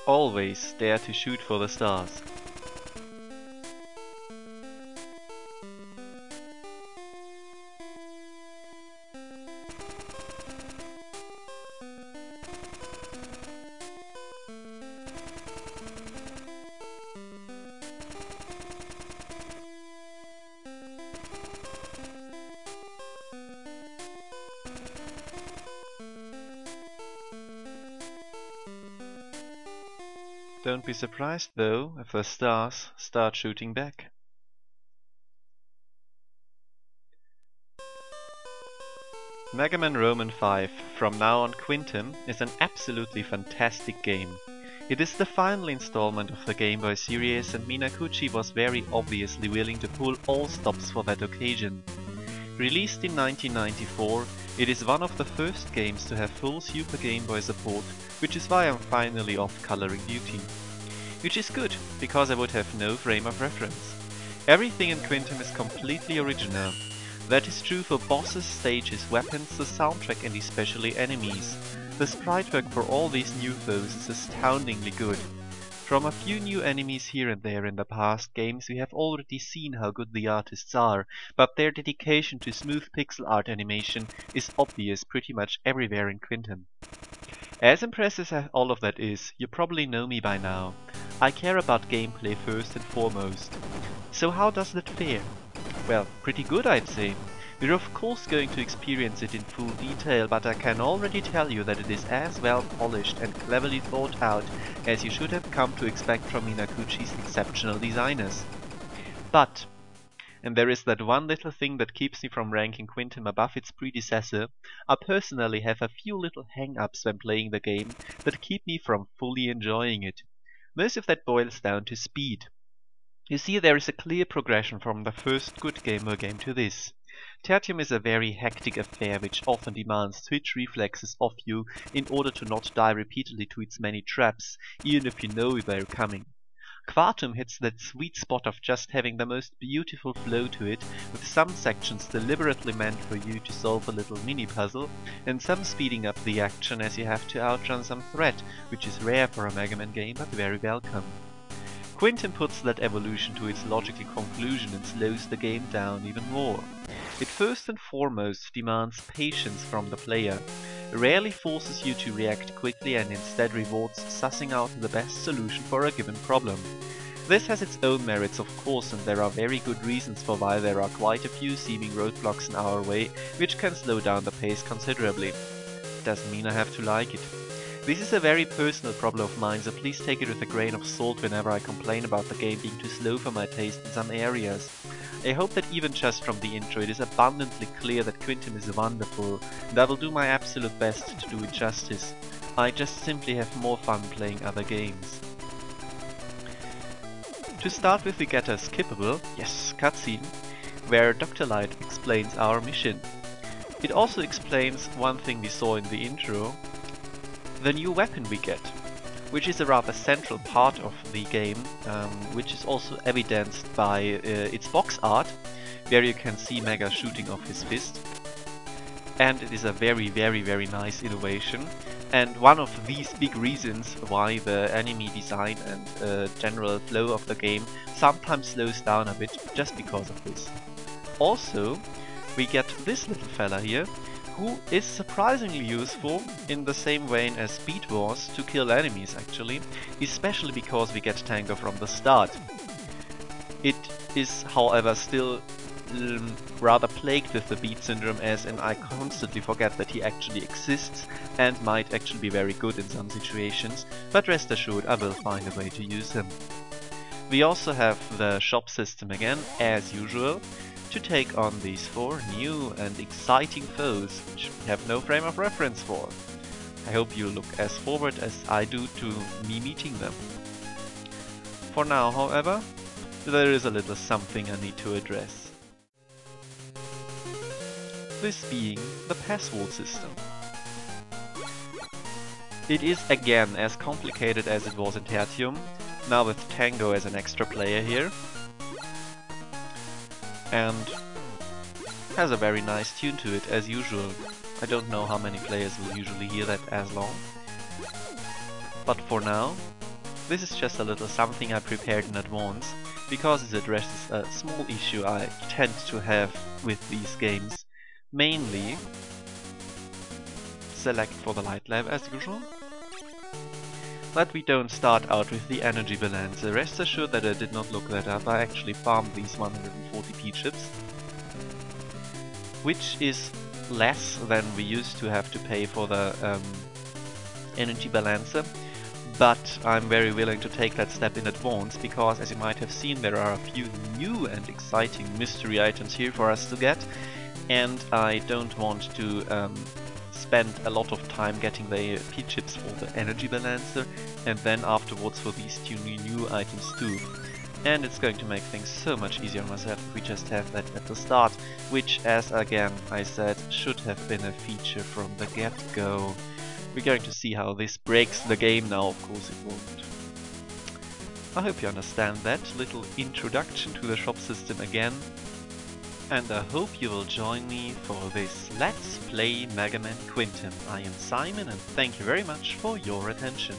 Always dare to shoot for the stars. Don't be surprised though if the stars start shooting back. Mega Man Roman 5, from now on Quintum, is an absolutely fantastic game. It is the final installment of the Game Boy series, and Minakuchi was very obviously willing to pull all stops for that occasion. Released in 1994, it is one of the first games to have full Super Game Boy support, which is why I'm finally off coloring duty. Which is good, because I would have no frame of reference. Everything in Quintum is completely original. That is true for bosses, stages, weapons, the soundtrack and especially enemies. The sprite work for all these new foes is astoundingly good. From a few new enemies here and there in the past games we have already seen how good the artists are, but their dedication to smooth pixel art animation is obvious pretty much everywhere in Quintum. As impressive as all of that is, you probably know me by now. I care about gameplay first and foremost. So how does that fare? Well, pretty good I'd say. We're of course going to experience it in full detail, but I can already tell you that it is as well polished and cleverly thought out as you should have come to expect from Minakuchi's exceptional designers. But, and there is that one little thing that keeps me from ranking Quintum above its predecessor, I personally have a few little hang-ups when playing the game that keep me from fully enjoying it. Most of that boils down to speed. You see, there is a clear progression from the first good Game Boy game to this. Tertium is a very hectic affair which often demands twitch reflexes of you in order to not die repeatedly to its many traps, even if you know they're coming. Quartum hits that sweet spot of just having the most beautiful flow to it, with some sections deliberately meant for you to solve a little mini-puzzle, and some speeding up the action as you have to outrun some threat, which is rare for a Mega Man game but very welcome. Quintum puts that evolution to its logical conclusion and slows the game down even more. It first and foremost demands patience from the player, rarely forces you to react quickly and instead rewards sussing out the best solution for a given problem. This has its own merits of course, and there are very good reasons for why there are quite a few seeming roadblocks in our way, which can slow down the pace considerably. Doesn't mean I have to like it. This is a very personal problem of mine, so please take it with a grain of salt whenever I complain about the game being too slow for my taste in some areas. I hope that even just from the intro it is abundantly clear that Quintum is wonderful, and I will do my absolute best to do it justice. I just simply have more fun playing other games. To start with, we get a skippable, yes, cutscene, where Dr. Light explains our mission. It also explains one thing we saw in the intro, the new weapon we get, which is a rather central part of the game, which is also evidenced by its box art, where you can see Mega shooting off his fist. And it is a very nice innovation, and one of these big reasons why the enemy design and general flow of the game sometimes slows down a bit just because of this. Also, we get this little fella here, who is surprisingly useful in the same vein as Speed Wars to kill enemies actually, especially because we get Tango from the start. It is however still rather plagued with the Beat syndrome, as in I constantly forget that he actually exists and might actually be very good in some situations, but rest assured I will find a way to use him. We also have the shop system again, as usual, to take on these four new and exciting foes, which we have no frame of reference for. I hope you look as forward as I do to me meeting them. For now, however, there is a little something I need to address. This being the password system. It is again as complicated as it was in Tertium, now with Tango as an extra player here, and has a very nice tune to it as usual. I don't know how many players will usually hear that as long. But for now, this is just a little something I prepared in advance, because it addresses a small issue I tend to have with these games. Mainly, select for the light level as usual. But we don't start out with the energy balance. Rest assured that I did not look that up. I actually farmed these 140p chips, which is less than we used to have to pay for the energy balancer. But I'm very willing to take that step in advance, because as you might have seen, there are a few new and exciting mystery items here for us to get, and I don't want to spend a lot of time getting the P-chips for the energy balancer and then afterwards for these two new items too. And it's going to make things so much easier on myself if we just have that at the start, which, as again I said, should have been a feature from the get-go. We're going to see how this breaks the game now, of course it won't. I hope you understand that little introduction to the shop system again. And I hope you will join me for this Let's Play Mega Man Quinten. I am Simon and thank you very much for your attention.